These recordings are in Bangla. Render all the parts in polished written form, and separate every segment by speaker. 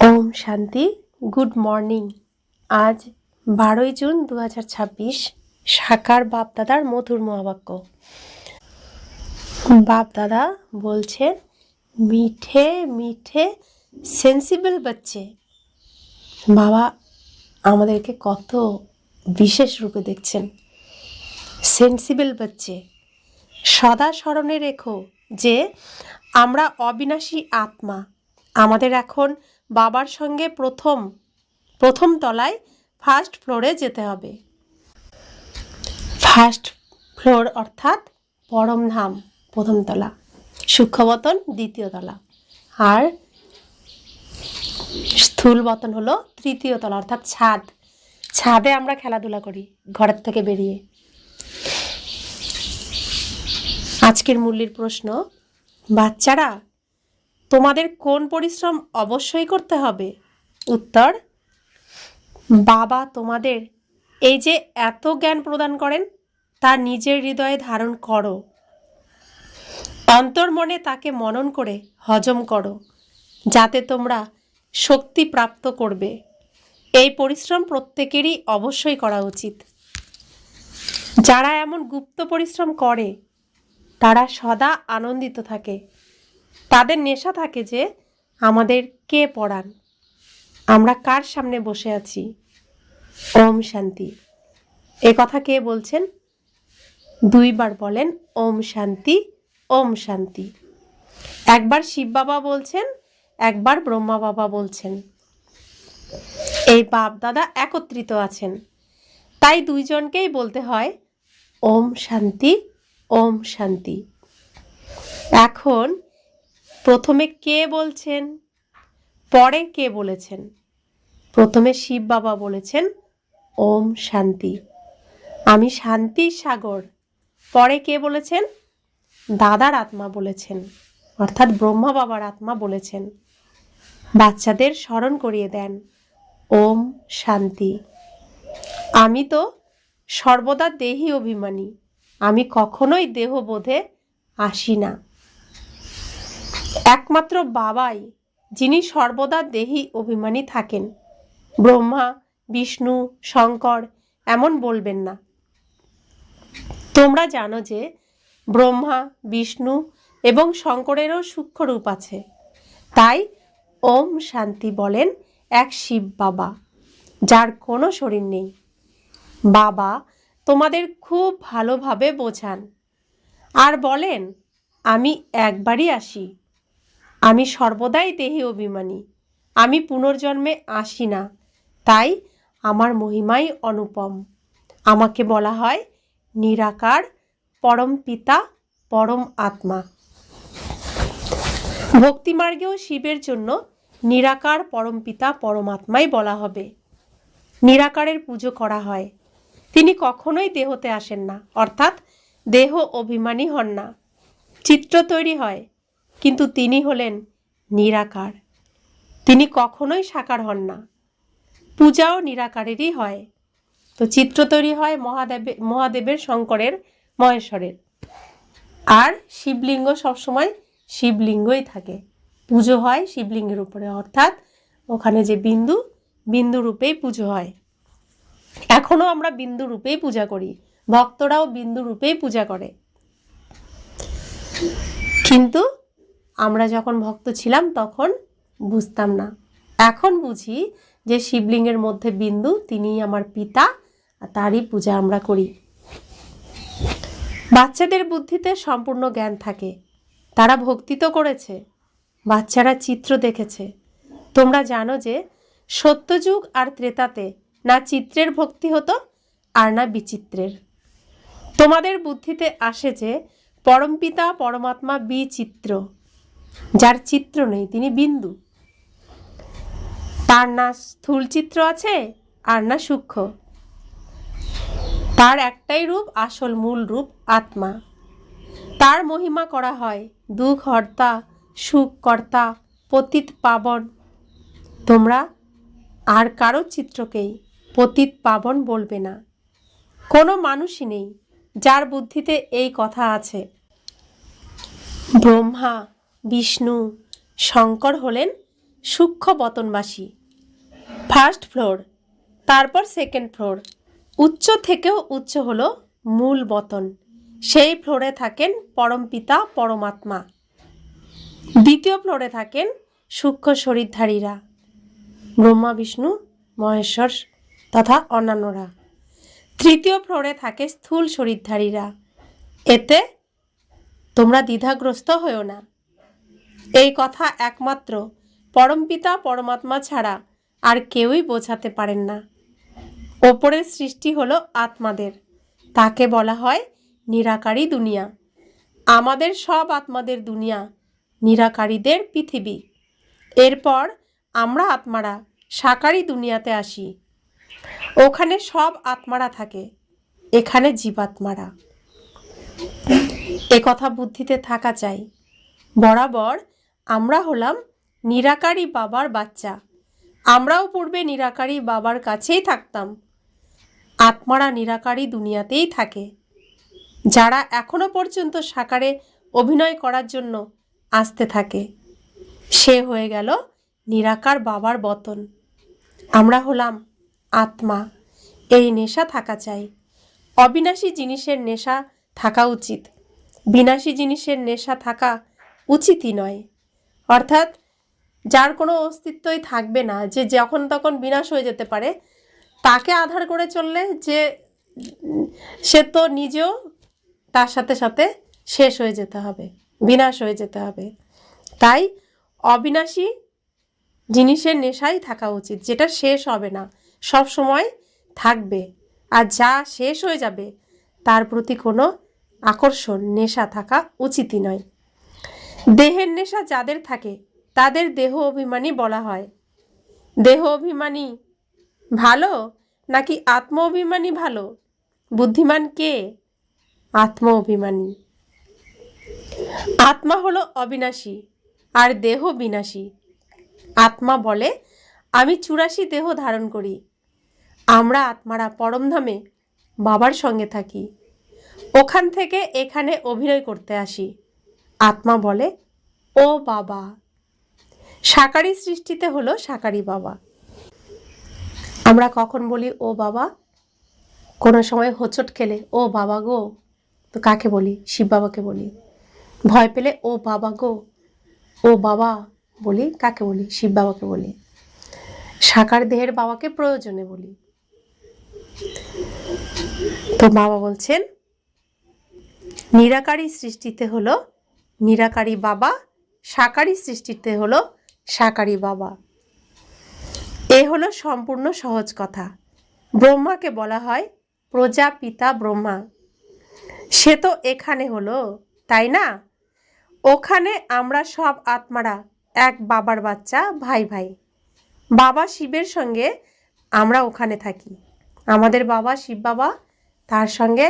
Speaker 1: ওম শান্তি। Good morning. আজ 12 জুন 2026। সাকার বাপদাদার মধুর মহাবাক্য। বাপদাদা বলছেন, মিঠে মিঠে সেন্সিবল বাচ্চে। বাবা আমাদেরকে কত বিশেষ রূপে দেখছেন। সেন্সিবল বাচ্চে, সদা স্মরণে রেখো যে আমরা অবিনাশী আত্মা। আমাদের এখন বাবার সঙ্গে প্রথম তলায় ফার্স্ট ফ্লোরে যেতে হবে। ফার্স্ট ফ্লোর অর্থাৎ পরমধাম প্রথম তলা, সূক্ষ্মবতন দ্বিতীয় তলা, আর স্থূল বতন হলো তৃতীয় তলা অর্থাৎ ছাদ। ছাদে আমরা খেলাধুলা করি ঘরের থেকে বেরিয়ে। আজকের মূল্যের প্রশ্ন, বাচ্চারা তোমাদের কোন পরিশ্রম অবশ্যই করতে হবে? উত্তর, বাবা তোমাদের এই যে এত জ্ঞান প্রদান করেন তা নিজের হৃদয়ে ধারণ করো, অন্তর্মনে তাকে মনন করে হজম করো, যাতে তোমরা শক্তি প্রাপ্ত করবে। এই পরিশ্রম প্রত্যেকেরই অবশ্যই করা উচিত। যারা এমন গুপ্ত পরিশ্রম করে তারা সদা আনন্দিত থাকে। তাদের নেশা থাকে যে আমাদের কে পড়ান, আমরা কার সামনে বসে আছি। ওম শান্তি। এ কথা কে বলছেন? 2 বার বলেন ওম শান্তি, ওম শান্তি। একবার শিব বাবা বলছেন, একবার ব্রহ্মা বাবা বলছেন। এই বাপ দাদা একত্রিত আছেন, তাই দুইজনকেই বলতে হয় ওম শান্তি, ওম শান্তি। এখন প্রথমে কে বলছেন, পরে কে বলেছেন? প্রথমে শিব বাবা বলেছেন ওম শান্তি, আমি শান্তির সাগর। পরে কে বলেছেন? দাদার আত্মা বলেছেন, অর্থাৎ ব্রহ্মা বাবার আত্মা বলেছেন। বাচ্চাদের স্মরণ করিয়ে দেন ওম শান্তি। আমি তো সর্বদা দেহি অভিমানী, আমি কখনোই দেহবোধে আসি না। একমাত্র বাবাই যিনি সর্বদা দেহি অভিমানী থাকেন। ব্রহ্মা, বিষ্ণু, শঙ্কর এমন বলবেন না। তোমরা জানো যে ব্রহ্মা, বিষ্ণু এবং শঙ্করেরও সূক্ষ্ম রূপ আছে। তাই ওম শান্তি বলেন এক শিব বাবা, যার কোনো শরীর নেই। বাবা তোমাদের খুব ভালোভাবে বোঝান আর বলেন, আমি একবারই আসি, আমি সর্বদাই দেহি অভিমানী, আমি পুনর্জন্মে আসি না, তাই আমার মহিমাই অনুপম। আমাকে বলা হয় নিরাকার, পরম পিতা, পরম আত্মা। ভক্তিমার্গেও শিবের জন্য নিরাকার, পরম পিতা, পরমাত্মাই বলা হবে। নিরাকারের পুজো করা হয়। তিনি কখনোই দেহতে আসেন না, অর্থাৎ দেহ অভিমানী হন না। চিত্র তৈরি হয়, কিন্তু তিনি হলেন নিরাকার। তিনি কখনোই সাকার হন না। পূজাও নিরাকারেরই হয়। তো চিত্র তৈরি হয় মহাদেবের, শঙ্করের, মহেশ্বরের। আর শিবলিঙ্গ সবসময় শিবলিঙ্গই থাকে। পুজো হয় শিবলিঙ্গের উপরে, অর্থাৎ ওখানে যে বিন্দু, বিন্দু রূপেই পুজো হয়। এখনো আমরা বিন্দু রূপেই পূজা করি, ভক্তরাও বিন্দু রূপেই পূজা করে। কিন্তু আমরা যখন ভক্ত ছিলাম তখন বুঝতাম না। এখন বুঝি যে শিবলিঙ্গের মধ্যে বিন্দু, তিনিই আমার পিতা, আর তারই পূজা আমরা করি। বাচ্চাদের বুদ্ধিতে সম্পূর্ণ জ্ঞান থাকে। তারা ভক্তি তো করেছে, বাচ্চারা চিত্র দেখেছে। তোমরা জানো যে সত্যযুগ আর ত্রেতাতে না চিত্রের ভক্তি হতো আর না বিচিত্রের। তোমাদের বুদ্ধিতে আসে যে পরমপিতা পরমাত্মা বিচিত্র, যার চিত্র নেই, তিনি বিন্দু। তার না স্থূল চিত্র আছে আর না সূক্ষ্ম। তার একটাই রূপ, আসল মূল রূপ আত্মা। তার মহিমা করা হয় দুঃখ হর্তা, সুখ কর্তা, পতিত পাবন। তোমরা আর কারো চিত্রকেই পতিত পাবন বলবে না। কোনো মানুষই নেই যার বুদ্ধিতে এই কথা আছে। ব্রহ্মা, বিষ্ণু, শঙ্কর হলেন সূক্ষ্ম বতনবাসী। ফার্স্ট ফ্লোর, তারপর সেকেন্ড ফ্লোর। উচ্চ থেকেও উচ্চ হলো মূল বতন, সেই ফ্লোরে থাকেন পরমপিতা পরমাত্মা। দ্বিতীয় ফ্লোরে থাকেন সূক্ষ্ম শরীরধারীরা, ব্রহ্মা বিষ্ণু মহেশ্বর তথা অন্যান্যরা। তৃতীয় ফ্লোরে থাকে স্থূল শরীরধারীরা। এতে তোমরা দ্বিধাগ্রস্ত হও না। এই কথা একমাত্র পরমপিতা পরমাত্মা ছাড়া আর কেউই বোঝাতে পারেন না। ওপরের সৃষ্টি হলো আত্মাদের, তাকে বলা হয় নিরাকারী দুনিয়া। আমাদের সব আত্মাদের দুনিয়া, নিরাকারীদের পৃথিবী। এরপর আমরা আত্মারা সাকারী দুনিয়াতে আসি। ওখানে সব আত্মারা থাকে, এখানে জীবাত্মারা। এ কথা বুদ্ধিতে থাকা চাই। বরাবর আমরা হলাম নিরাকারী বাবার বাচ্চা। আমরাও পূর্বে নিরাকারী বাবার কাছেই থাকতাম। আত্মারা নিরাকারী দুনিয়াতেই থাকে। যারা এখনো পর্যন্ত সাকারে অভিনয় করার জন্য আসতে থাকে, সে হয়ে গেল নিরাকার বাবার বতন। আমরা হলাম আত্মা। এই নেশা থাকা চাই। অবিনাশী জিনিসের নেশা থাকা উচিত, বিনাশী জিনিসের নেশা থাকা উচিতই নয়। অর্থাৎ যার কোনো অস্তিত্বই থাকবে না, যে যখন তখন বিনাশ হয়ে যেতে পারে, তাকে আধার করে চললে যে সে তো নিজেও তার সাথে সাথে শেষ হয়ে যেতে হবে, বিনাশ হয়ে যেতে হবে। তাই অবিনাশী জিনিসের নেশাই থাকা উচিত, যেটা শেষ হবে না, সব সময় থাকবে। আর যা শেষ হয়ে যাবে তার প্রতি কোনো আকর্ষণ, নেশা থাকা উচিতই নয়। দেহের নেশা যাদের থাকে তাদের দেহ অভিমানী বলা হয়। দেহ অভিমানী ভালো নাকি আত্ম অভিমানী ভালো? বুদ্ধিমান কে? আত্ম অভিমানী। আত্মা হলো অবিনাশী আর দেহ বিনাশী। আত্মা বলে আমি 84 দেহ ধারণ করি। আমরা আত্মারা পরমধামে বাবার সঙ্গে থাকি, ওখান থেকে এখানে অভিনয় করতে আসি। আত্মা বলে ও বাবা। সাকারী সৃষ্টিতে হলো সাকারী বাবা। আমরা কখন বলি ও বাবা? কোনো সময় হোঁচট খেলে ও বাবা গো, তো কাকে বলি? শিব বাবাকে বলি। ভয় পেলে ও বাবা গো, ও বাবা বলি কাকে বলি? শিব বাবাকে বলি। সাকার দেহের বাবাকে প্রয়োজনে বলি। তো বাবা বলছেন নিরাকারী সৃষ্টিতে হলো নিরাকারী বাবা, সাকারী সৃষ্টিতে হলো সাকারী বাবা। এ হলো সম্পূর্ণ সহজ কথা। ব্রহ্মাকে বলা হয় প্রজাপিতা ব্রহ্মা। সে তো এখানে হলো, তাই না? ওখানে আমরা সব আত্মারা এক বাবার বাচ্চা, ভাই ভাই। বাবা শিবের সঙ্গে আমরা ওখানে থাকি। আমাদের বাবা শিব বাবা, তার সঙ্গে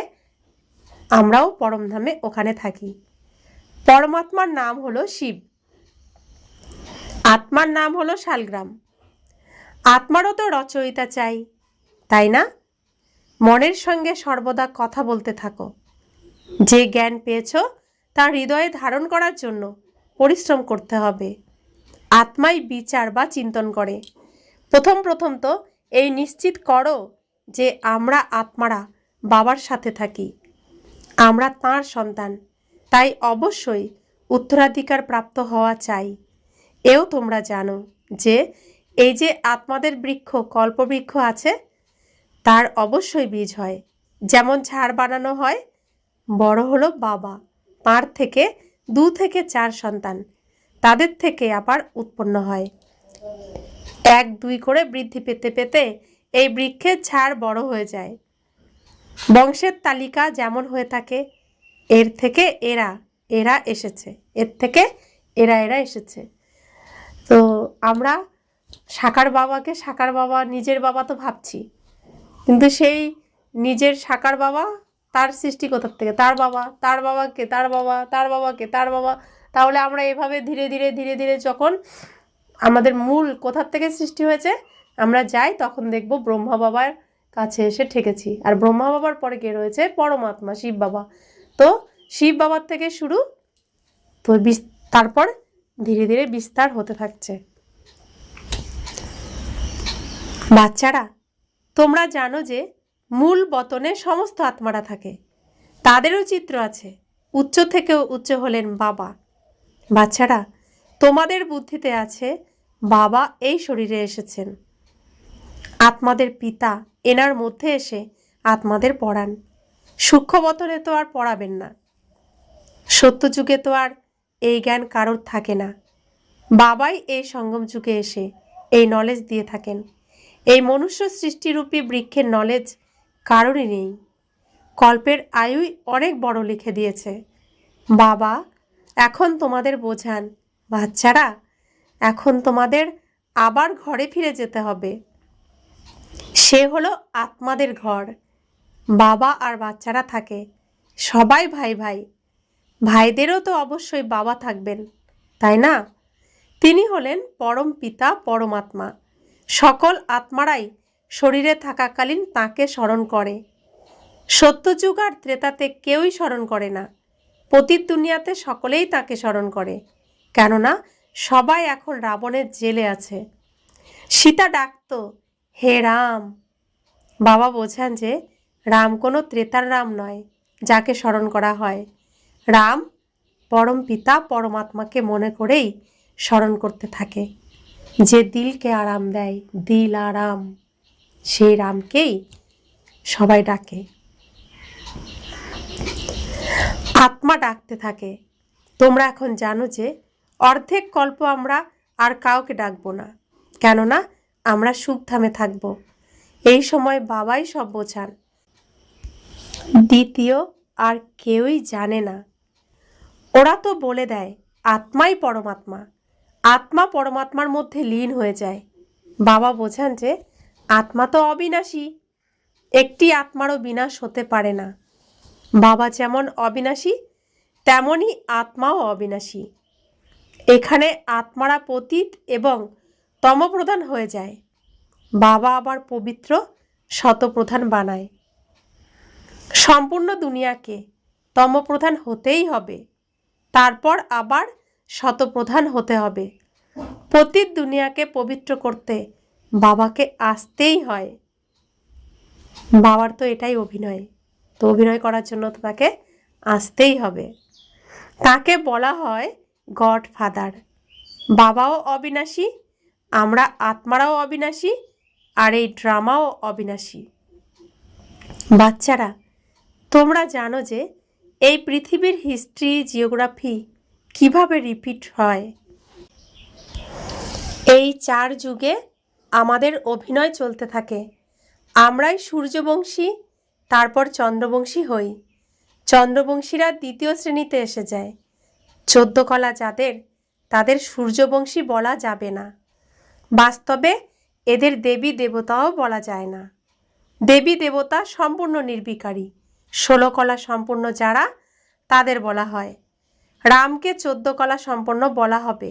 Speaker 1: আমরাও পরমধামে ওখানে থাকি। পরমাত্মার নাম হলো শিব, আত্মার নাম হলো শালগ্রাম। আত্মারও তো রচয়িতা চাই, তাই না? মনের সঙ্গে সর্বদা কথা বলতে থাকো। যে জ্ঞান পেয়েছ তা হৃদয়ে ধারণ করার জন্য পরিশ্রম করতে হবে। আত্মাই বিচার বা চিন্তন করে। প্রথম প্রথম তো এই নিশ্চিত করো যে আমরা আত্মারা বাবার সাথে থাকি, আমরা তাঁর সন্তান, তাই অবশ্যই উত্তরাধিকার প্রাপ্ত হওয়া চাই। এও তোমরা জানো যে এই যে আত্মাদের বৃক্ষ, কল্পবৃক্ষ আছে, তার অবশ্যই বীজ হয়। যেমন ঝাড় বানানো হয়, বড় হলো বাবা, তার থেকে 2 থেকে 4 সন্তান, তাদের থেকে আবার উৎপন্ন হয়। 1-2 করে বৃদ্ধি পেতে পেতে এই বৃক্ষের ঝাড় বড় হয়ে যায়। বংশের তালিকা যেমন হয়ে থাকে, এর থেকে এরা এরা এসেছে, এর থেকে এরা এরা এসেছে। তো আমরা সাকার বাবাকে সাকার বাবা, নিজের বাবা তো ভাবছি, কিন্তু সেই নিজের সাকার বাবা তার সৃষ্টি কোথার থেকে? তার বাবা, তার বাবাকে তার বাবা, তার বাবাকে তার বাবা। তাহলে আমরা এভাবে ধীরে ধীরে ধীরে ধীরে যখন আমাদের মূল কোথার থেকে সৃষ্টি হয়েছে আমরা যাই, তখন দেখব ব্রহ্মা বাবার কাছে এসে ঠেকেছি। আর ব্রহ্মা বাবার পরে কে রয়েছে? পরমাত্মা শিব বাবা। তো শিব বাবার থেকে শুরু, তো তারপর ধীরে ধীরে বিস্তার হতে থাকছে। বাচ্চারা, তোমরা জানো যে মূল বতনে সমস্ত আত্মারা থাকে, তাদেরও চিত্র আছে। উচ্চ থেকেও উচ্চ হলেন বাবা। বাচ্চারা, তোমাদের বুদ্ধিতে আছে বাবা এই শরীরে এসেছেন, আত্মাদের পিতা, এনার মধ্যে এসে আত্মাদের পড়ান। সূক্ষ্ম বতনে তো আর পড়াবেন না, সত্যযুগে তো আর এই জ্ঞান কারোর থাকে না। বাবাই এই সঙ্গম যুগে এসে এই নলেজ দিয়ে থাকেন। এই মনুষ্য সৃষ্টিরূপী বৃক্ষের নলেজ কারোরই নেই। কল্পের আয়ুই অনেক বড় লিখে দিয়েছে বাবা। এখন তোমাদের বোঝান, বাচ্চারা, এখন তোমাদের আবার ঘরে ফিরে যেতে হবে। সে হলো আত্মাদের ঘর। বাবা আর বাচ্চারা থাকে, সবাই ভাই ভাই। ভাইদেরও তো অবশ্যই বাবা থাকবেন, তাই না? তিনি হলেন পরম পিতা, পরমাত্মা। সকল আত্মারাই শরীরে থাকাকালীন তাঁকে স্মরণ করে। সত্যযুগ আর ত্রেতাতে কেউই স্মরণ করে না। পতিত দুনিয়াতে সকলেই তাঁকে স্মরণ করে, কেননা সবাই এখন রাবণের জেলে আছে। সীতা ডাকত, হে রাম। বাবা বোঝান যে রাম কোনো ত্রেতার রাম নয় যাকে স্মরণ করা হয়। রাম পরম পিতা পরমাত্মাকে মনে করেই স্মরণ করতে থাকে। যে দিলকে আরাম দেয়, দিল আরাম, সেই রামকেই সবাই ডাকে। আত্মা ডাকতে থাকে। তোমরা এখন জানো যে অর্ধেক কল্প আমরা আর কাউকে ডাকবো না, কেননা আমরা সুখধামে থাকবো। এই সময় বাবাই সব বোঝান, দ্বিতীয় আর কেউই জানে না। ওরা তো বলে দেয় আত্মাই পরমাত্মা, আত্মা পরমাত্মার মধ্যে লীন হয়ে যায়। বাবা বোঝান যে আত্মা তো অবিনাশী, একটি আত্মারও বিনাশ হতে পারে না। বাবা যেমন অবিনাশী, তেমনই আত্মাও অবিনাশী। এখানে আত্মারা পতিত এবং তমপ্রধান হয়ে যায়। বাবা আবার পবিত্র শতপ্রধান বানায়। সম্পূর্ণ দুনিয়াকে তমপ্রধান হতেই হবে, তারপর আবার শতপ্রধান হতে হবে। পতিত দুনিয়াকে পবিত্র করতে বাবাকে আসতেই হয়। বাবার তো এটাই অভিনয়, তো অভিনয় করার জন্য তো তাকে আসতেই হবে। তাকে বলা হয় গড ফাদার। বাবাও অবিনাশী, আমরা আত্মারাও অবিনাশী, আর এই ড্রামাও অবিনাশী। বাচ্চারা, তোমরা জানো যে এই পৃথিবীর হিস্ট্রি, জিওগ্রাফি কিভাবে রিপিট হয়। এই 4 যুগে আমাদের অভিনয় চলতে থাকে। আমরাই সূর্যবংশী, তারপর চন্দ্রবংশী হই। চন্দ্রবংশীরা দ্বিতীয় শ্রেণীতে এসে যায়। 14 কলা যাদের, তাদের সূর্যবংশী বলা যাবে না। বাস্তবে এদের দেবী দেবতাও বলা যায় না। দেবী দেবতা সম্পূর্ণ নির্বিকারী। 16 কলা সম্পূর্ণ যারা, তাদের বলা হয়। রামকে 14 কলা সম্পন্ন বলা হবে।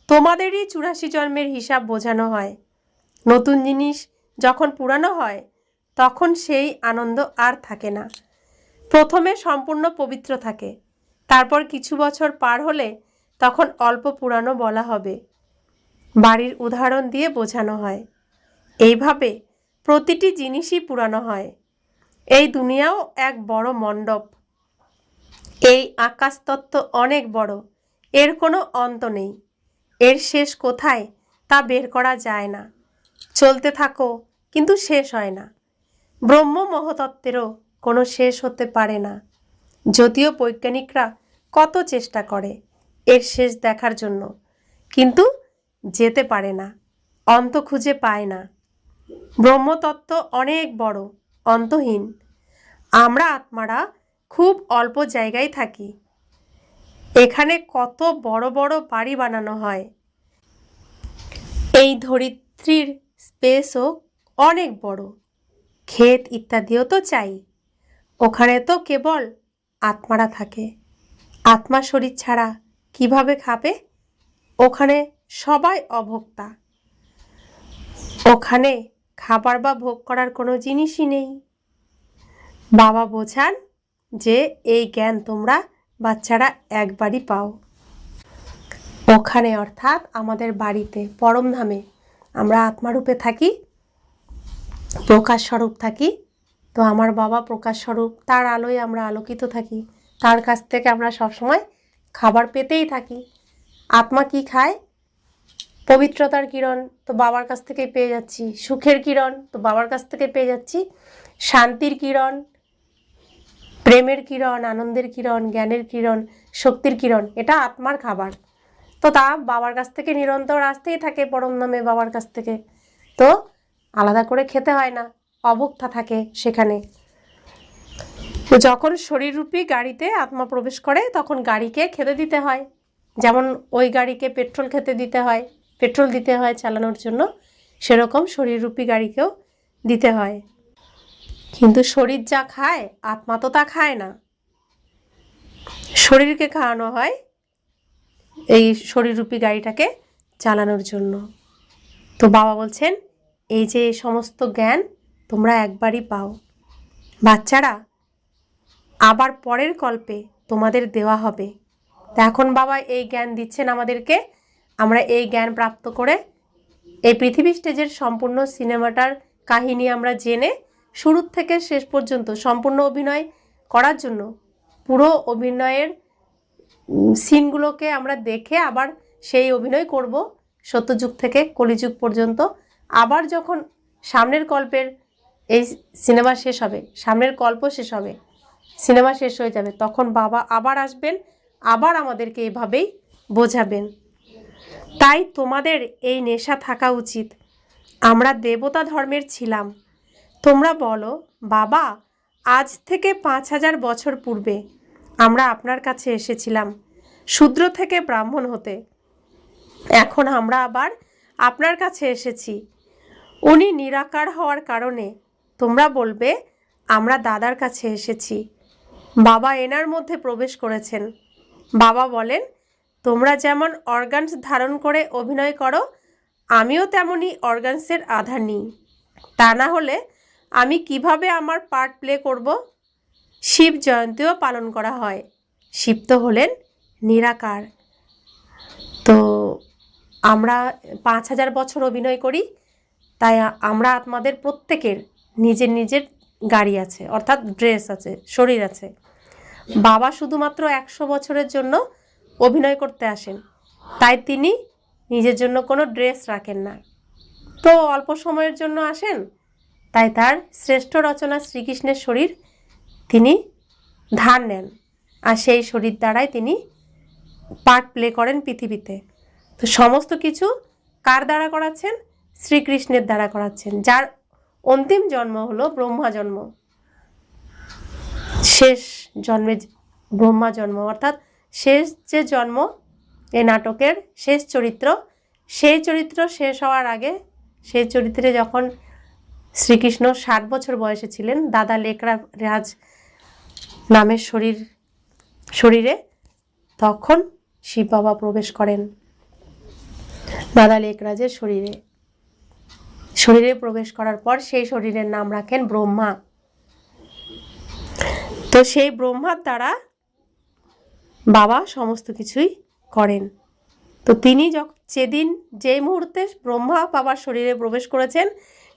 Speaker 1: তোমাদেরই 84 জন্মের হিসাব বোঝানো হয়। নতুন জিনিস যখন পুরানো হয় তখন সেই আনন্দ আর থাকে না। প্রথমে সম্পূর্ণ পবিত্র থাকে, তারপর কিছু বছর পার হলে তখন অল্প পুরানো বলা হবে। বাড়ির উদাহরণ দিয়ে বোঝানো হয়। এইভাবে প্রতিটি জিনিসই পুরানো হয়। এই দুনিয়াও এক বড় মণ্ডপ। এই আকাশতত্ত্ব অনেক বড়, এর কোনো অন্ত নেই। এর শেষ কোথায় তা বের করা যায় না। চলতে থাকো কিন্তু শেষ হয় না। ব্রহ্ম মহতত্ত্বেরও কোনো শেষ হতে পারে না, যদিও বৈজ্ঞানিকরা কত চেষ্টা করে এর শেষ দেখার জন্য, কিন্তু যেতে পারে না, অন্ত খুঁজে পায় না। ব্রহ্মতত্ত্ব অনেক বড়, অন্তহীন। আমরা আত্মারা খুব অল্প জায়গায় থাকি। এখানে কত বড় বড় বাড়ি বানানো হয়। এই ধরিত্রীর স্পেসও অনেক বড়, ক্ষেত ইত্যাদিও তো চাই। ওখানে তো কেবল আত্মারা থাকে। আত্মা শরীর ছাড়া কিভাবে খাবে? ওখানে সবাই অভোক্তা। ওখানে খাবার বা ভোগ করার কোনো জিনিসই নেই। বাবা বোঝান যে এই জ্ঞান তোমরা বাচ্চারা একবারই পাও। ওখানে অর্থাৎ আমাদের বাড়িতে, পরমধামে আমরা আত্মারূপে থাকি। প্রকাশ স্বরূপ থাকি। তো আমার বাবা প্রকাশ স্বরূপ, তার আলোয় আমরা আলোকিত থাকি, তার কাছ থেকে আমরা সবসময় খাবার পেতেই থাকি। আত্মা কি খায়? পবিত্রতার কিরণ, তো বাবার কাছ থেকে পেয়ে যাচ্ছি। সুখের কিরণ, তো বাবার কাছ থেকে পেয়ে যাচ্ছি। শান্তির কিরণ, প্রেমের কিরণ, আনন্দের কিরণ, জ্ঞানের কিরণ, শক্তির কিরণ, এটা আত্মার খাবার। তো তা বাবার কাছ থেকে নিরন্তর আসতেই থাকে, পরম নামে বাবার কাছ থেকে। তো আলাদা করে খেতে হয় না, অভুক্তা থাকে সেখানে। তো যখন শরীররূপী গাড়িতে আত্মা প্রবেশ করে তখন গাড়িকে খেতে দিতে হয়। যেমন ওই গাড়িকে পেট্রোল খেতে দিতে হয়, পেট্রোল দিতে হয় চালানোর জন্য, সেরকম শরীররূপী গাড়িকেও দিতে হয়। কিন্তু শরীর যা খায় আত্মা তো তা খায় না। শরীরকে খাওয়ানো হয় এই শরীররূপী গাড়িটাকে চালানোর জন্য। তো বাবা বলছেন, এই যে সমস্ত জ্ঞান তোমরা একবারই পাও বাচ্চারা, আবার পরের কল্পে তোমাদের দেওয়া হবে। তো এখন বাবা এই জ্ঞান দিচ্ছেন আমাদেরকে। আমরা এই জ্ঞান প্রাপ্ত করে এই পৃথিবী স্টেজের সম্পূর্ণ সিনেমাটার কাহিনী আমরা জেনে শুরু থেকে শেষ পর্যন্ত সম্পূর্ণ অভিনয় করার জন্য পুরো অভিনয়ের সিনগুলোকে আমরা দেখে আবার সেই অভিনয় করব সত্যযুগ থেকে কলিযুগ পর্যন্ত। আবার যখন সামনের কল্পের এই সিনেমা শেষ হবে, সামনের কল্প শেষ হবে, সিনেমা শেষ হয়ে যাবে, তখন বাবা আবার আসবেন, আবার আমাদেরকে এভাবেই বোঝাবেন। তাই তোমাদের এই নেশা থাকা উচিত। আমরা দেবতা ধর্মের ছিলাম। তোমরা বলো, বাবা আজ থেকে 5000 বছর পূর্বে আমরা আপনার কাছে এসেছিলাম শূদ্র থেকে ব্রাহ্মণ হতে। এখন আমরা আবার আপনার কাছে এসেছি উনি নিরাকার হওয়ার কারণে। তোমরা বলবে আমরা দাদার কাছে এসেছি, বাবা এনার মধ্যে প্রবেশ করেছেন। বাবা বলেন, তোমরা যেমন অর্গানস ধারণ করে অভিনয় করো, আমিও তেমনই অর্গানসের আধার নিই। তা না হলে আমি কিভাবে আমার পার্ট প্লে করব? শিব জয়ন্তীও পালন করা হয়। শিব তো হলেন নিরাকার। তো আমরা 5000 বছর অভিনয় করি, তাই আমরা আত্মাদের প্রত্যেকের নিজের নিজের গাড়ি আছে, অর্থাৎ ড্রেস আছে, শরীর আছে। বাবা শুধুমাত্র 100 বছরের জন্য অভিনয় করতে আসেন, তাই তিনি নিজের জন্য কোনো ড্রেস রাখেন না। তো অল্প সময়ের জন্য আসেন, তাই তার শ্রেষ্ঠ রচনা শ্রীকৃষ্ণের শরীর তিনি ধার নেন, আর সেই শরীর দ্বারাই তিনি পার্ট প্লে করেন পৃথিবীতে। তো সমস্ত কিছু কার দ্বারা করাচ্ছেন? শ্রীকৃষ্ণের দ্বারা করাচ্ছেন, যার অন্তিম জন্ম হলো ব্রহ্মা জন্ম। শেষ জন্মে ব্রহ্মা জন্ম, অর্থাৎ শেষ যে জন্ম এই নাটকের শেষ চরিত্র, সেই চরিত্র শেষ হওয়ার আগে, সেই চরিত্রে যখন শ্রীকৃষ্ণ 60 বছর বয়সে ছিলেন, দাদা লেকরাজ নামের শরীরে, তখন শিব বাবা প্রবেশ করেন দাদা লেকরাজের শরীরে প্রবেশ করার পর সেই শরীরের নাম রাখেন ব্রহ্মা। তো সেই ব্রহ্মার দ্বারা বাবা সমস্ত কিছুই করেন। তো তিনি যেদিন যেই মুহূর্তে ব্রহ্মা বাবার শরীরে প্রবেশ করেছেন,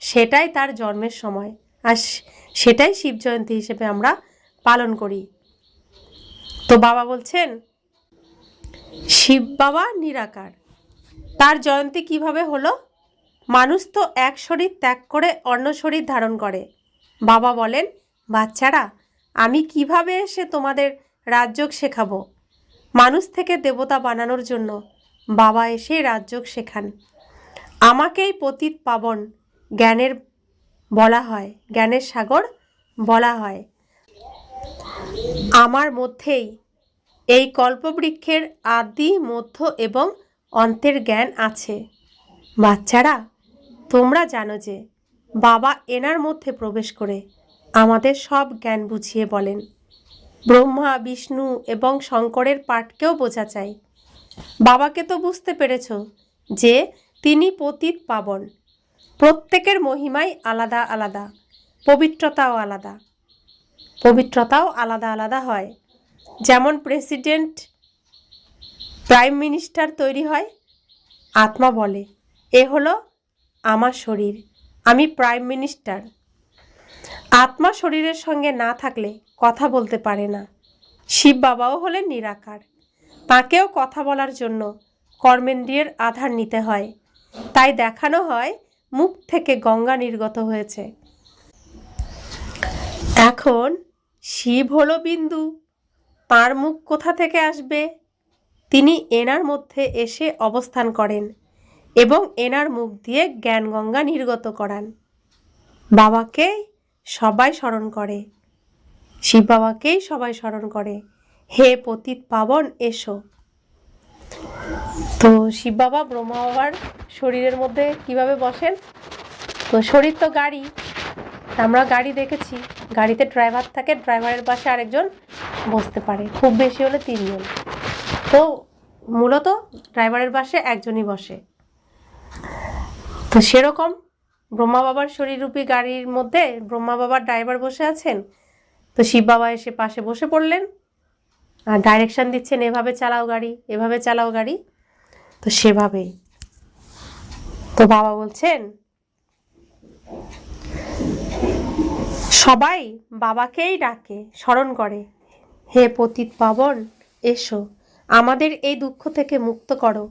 Speaker 1: সেটাই তার জন্মের সময়, আর সেটাই শিব জয়ন্তী হিসেবে আমরা পালন করি। তো বাবা বলছেন, শিব বাবা নিরাকার, তার জয়ন্তী কিভাবে হলো? মানুষ তো এক শরীর ত্যাগ করে অন্য শরীর ধারণ করে। বাবা বলেন, বাচ্চারা আমি কিভাবে এসে তোমাদের রাজযোগ শেখাবো? মানুষ থেকে দেবতা বানানোর জন্য বাবা এসে রাজযোগ শেখান। আমাকেই পতিত পাবন জ্ঞানের বলা হয়, জ্ঞানের সাগর বলা হয়। আমার মধ্যেই এই কল্পবৃক্ষের আদি, মধ্য এবং অন্তের জ্ঞান আছে। বাচ্চারা তোমরা জানো যে বাবা এনার মধ্যে প্রবেশ করে আমাদের সব জ্ঞান বুঝিয়ে বলেন। ব্রহ্মা, বিষ্ণু এবং শঙ্করের পাঠকেও বোঝা চাই। বাবাকে তো বুঝতে পেরেছ যে তিনি পতিত পাবন। প্রত্যেকের মহিমাই আলাদা আলাদা, পবিত্রতাও আলাদা আলাদা হয়। যেমন প্রেসিডেন্ট, প্রাইম মিনিস্টার তৈরি হয়, আত্মা বলে এ হলো আমার শরীর, আমি প্রাইম মিনিস্টার। আত্মা শরীরের সঙ্গে না থাকলে কথা বলতে পারে না। শিব বাবাও হলেন নিরাকার, তাকেও কথা বলার জন্য কর্মেন্দ্রিয়ের আধার নিতে হয়। তাই দেখানো হয় মুখ থেকে গঙ্গা নির্গত হয়েছে। এখন শিব হলো বিন্দু, তার মুখ কোথা থেকে আসবে? তিনি এনার মধ্যে এসে অবস্থান করেন এবং এনার মুখ দিয়ে জ্ঞান গঙ্গা নির্গত করান। বাবাকে সবাই স্মরণ করে, শিব বাবাকেই সবাই স্মরণ করে, হে পতিত পাবন এসো। তো শিব বাবা ব্রহ্মা বাবার শরীরের মধ্যে কিভাবে বসেন? তো শরীর তো গাড়ি, আমরা গাড়ি দেখেছি, গাড়িতে ড্রাইভার থাকে, ড্রাইভারের পাশে আরেকজন বসতে পারে, খুব বেশি হলে 3 জন। তো মূলত ড্রাইভারের পাশে একজনই বসে। তো সেরকম ব্রহ্মা বাবার শরীররূপী গাড়ির মধ্যে ব্রহ্মা বাবার ড্রাইভার বসে আছেন। তো শিব বাবা এসে পাশে বসে পড়লেন আর ডাইরেকশন দিচ্ছেন, এভাবে চালাও গাড়ি, এভাবে চালাও গাড়ি। তো সেভাবেই তো বাবা বলছেন সবাই বাবাকেই ডাকে, স্মরণ করে, হে পতিত পাবন এসো, আমাদের এই দুঃখ থেকে মুক্ত করো।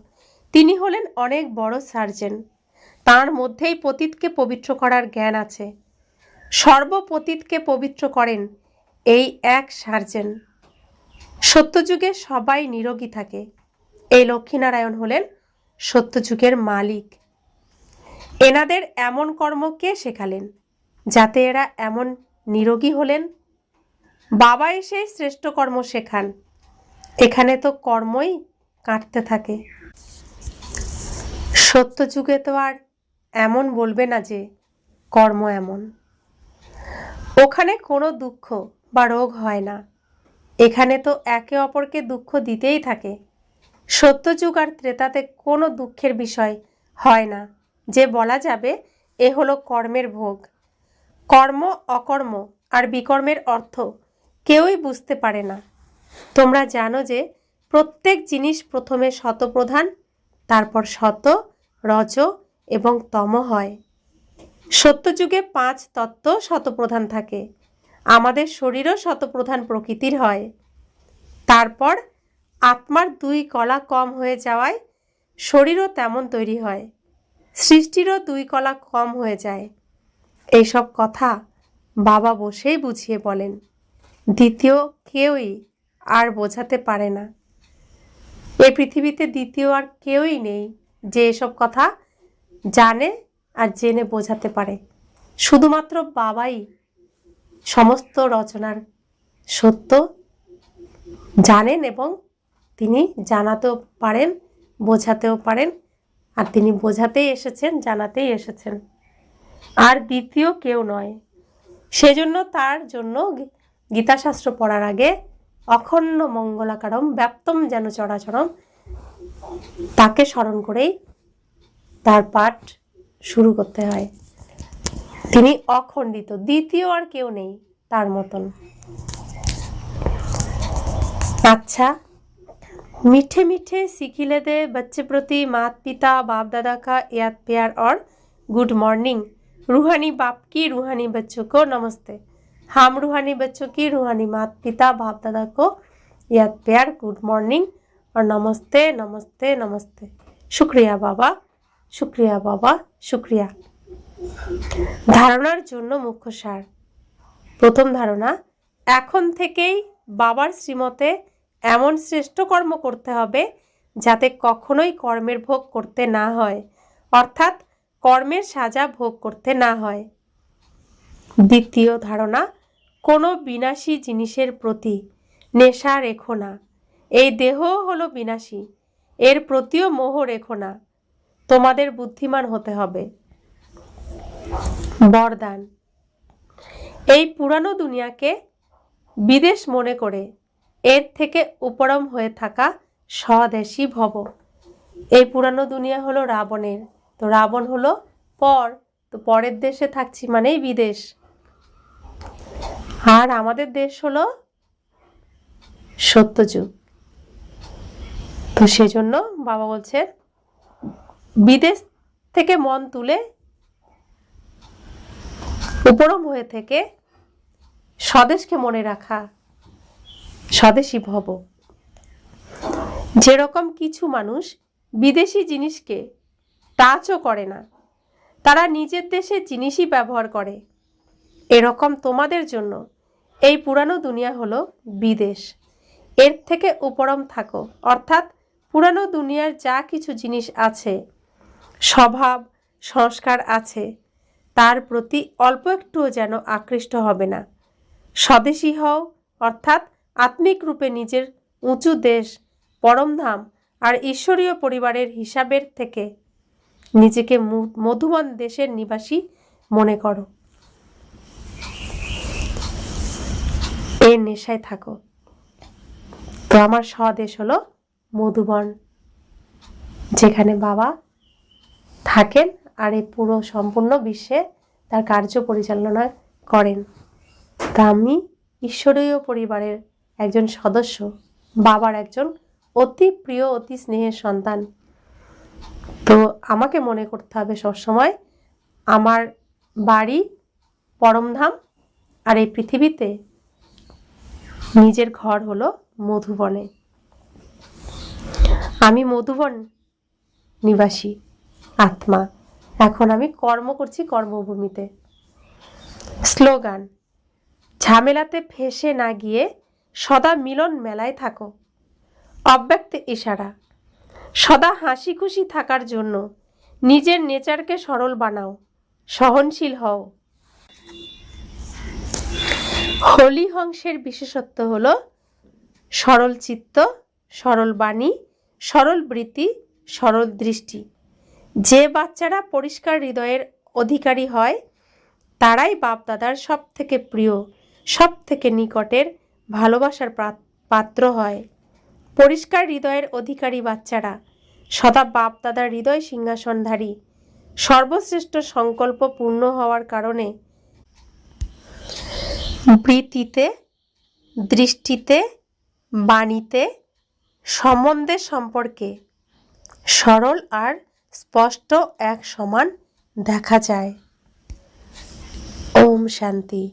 Speaker 1: তিনি হলেন অনেক বড় সার্জন, তার মধ্যেই পতিতকে পবিত্র করার জ্ঞান আছে। সর্বপতিতকে পবিত্র করেন এই এক সার্জন। সত্যযুগে সবাই নিরোগী থাকে। এই লক্ষ্মীনারায়ণ হলেন সত্যযুগের মালিক। এনাদের এমন কর্ম কে শেখালেন যাতে এরা এমন নিরোগী হলেন? বাবা এসে শ্রেষ্ঠ কর্ম শেখান। এখানে তো কর্মই কাটতে থাকে। সত্যযুগে তো আর এমন বলবে না যে কর্ম এমন। ওখানে কোনো দুঃখ বা রোগ হয় না, এখানে তো একে অপরকে দুঃখ দিতেই থাকে। সত্যযুগ আর ত্রেতাতে কোনো দুঃখের বিষয় হয় না যে বলা যাবে এ হলো কর্মের ভোগ। কর্ম, অকর্ম আর বিকর্মের অর্থ কেউই বুঝতে পারে না। তোমরা জানো যে প্রত্যেক জিনিস প্রথমে শতপ্রধান, তারপর শত, রজ এবং তম হয়। সত্যযুগে 5 তত্ত্ব শতপ্রধান থাকে। আমাদের শরীরও শতপ্রধান প্রকৃতির হয়। তারপর আত্মার 2 কলা কম হয়ে যাওয়ায় শরীরও তেমন তৈরি হয়। সৃষ্টিরও 2 কলা কম হয়ে যায়। এইসব কথা বাবা বসেই বুঝিয়ে বলেন, দ্বিতীয় কেউই আর বোঝাতে পারে না। এই পৃথিবীতে দ্বিতীয় আর কেউই নেই যে এসব কথা জানে আর জেনে বোঝাতে পারে। শুধুমাত্র বাবাই সমস্ত রচনার সত্য জানেন এবং তিনি জানাতেও পারেন, বোঝাতেও পারেন। আর তিনি বোঝাতেই এসেছেন, জানাতেই এসেছেন, আর দ্বিতীয় কেউ নয়। সেজন্য তার জন্য গীতাশাস্ত্র পড়ার আগে অখণ্ড মঙ্গলাকারম ব্যাপ্তম যেন চরাচরম, তাকে স্মরণ করেই তার পাঠ শুরু করতে হয়। তিনি অখণ্ডিত, দ্বিতীয় আর কেউ নেই তার মতন। अच्छा, मीठे मीठे सीखिले दे बच्चे प्रति माता पिता बाप दादा का याद प्यार और गुड मॉर्निंग। रूहानी बाप की रूहानी बच्चों को नमस्ते। हम रूहानी बच्चों की रूहानी माता पिता बाप दादा को याद प्यार, गुड मॉर्निंग और नमस्ते नमस्ते नमस्ते। शुक्रिया बाबा, शुक्रिया बाबा, शुक्रिया। ধারণার জন্য মুখ্য সার। প্রথম ধারণা, এখন থেকেই বাবার শ্রীমতে এমন শ্রেষ্ঠ কর্ম করতে হবে যাতে কখনোই কর্মের ভোগ করতে না হয়, অর্থাৎ কর্মের সাজা ভোগ করতে না হয়। দ্বিতীয় ধারণা, কোনো বিনাশী জিনিসের প্রতি নেশা রেখো না। এই দেহ হলো বিনাশী, এর প্রতিও মোহ রেখো না। তোমাদের বুদ্ধিমান হতে হবে। বরদান, এই পুরানো দুনিয়াকে বিদেশ মনে করে এর থেকে উপরম হয়ে থাকা স্বদেশী ভব। এই পুরানো দুনিয়া হলো রাবণের, তো রাবণ হলো পর, তো পরের দেশে থাকছি মানেই বিদেশ। আর আমাদের দেশ হলো সত্যযুগ। তো সেজন্য বাবা বলছেন বিদেশ থেকে মন তুলে উপরম হয়ে থেকে স্বদেশকে মনে রাখা, স্বদেশী ভব। যেরকম কিছু মানুষ বিদেশি জিনিসকে টাচও করে না, তারা নিজের দেশের জিনিসই ব্যবহার করে, এরকম তোমাদের জন্য এই পুরানো দুনিয়া হলো বিদেশ। এর থেকে উপরম থাকো, অর্থাৎ পুরানো দুনিয়ার যা কিছু জিনিস আছে, স্বভাব সংস্কার আছে, তার প্রতি অল্প একটুও যেন আকৃষ্ট হবে না। স্বদেশী হও, অর্থাৎ আত্মিক রূপে নিজের উঁচু দেশ, পরমধাম আর ঈশ্বরীয় পরিবারের হিসাবের থেকে নিজেকে মধুবন দেশের নিবাসী মনে করো। এর নেশায় থাকো। তো আমার স্বদেশ হলো মধুবন, যেখানে বাবা থাকেন আর এই পুরো সম্পূর্ণ বিশ্বে তার কার্য পরিচালনা করেন। তা আমি ঈশ্বরীয় পরিবারের একজন সদস্য, বাবার একজন অতি প্রিয় অতি স্নেহের সন্তান। তো আমাকে মনে করতে হবে সবসময় আমার বাড়ি পরমধাম আর এই পৃথিবীতে নিজের ঘর হলো মধুবনে। আমি মধুবন নিবাসী আত্মা, এখন আমি কর্ম করছি কর্মভূমিতে। স্লোগান: ঝামেলাতে ফেঁসে না গিয়ে সদা মিলন মেলায় থাকো। অব্যক্ত ইশারা: সদা হাসি খুশি থাকার জন্য নিজের নেচারকে সরল বানাও, সহনশীল হও। হোলি হংসের বিশেষত্ব হলো সরল চিত্ত, সরল বাণী, সরল বৃত্তি, সরল দৃষ্টি। যে বাচ্চারা পরিষ্কার হৃদয়ের অধিকারী হয় তারাই বাপদাদার সব থেকে প্রিয়, সব থেকে নিকটের ভালোবাসার পাত্র হয়। পরিষ্কার হৃদয়ের অধিকারী বাচ্চারা সদা বাপদাদার হৃদয় সিংহাসনধারী। সর্বশ্রেষ্ঠ সংকল্প পূর্ণ হওয়ার কারণে বৃত্তিতে, দৃষ্টিতে, বাণীতে, সম্বন্ধের সম্পর্কে সরল আর স্পষ্ট এক সমান দেখা যায়। ওম শান্তি।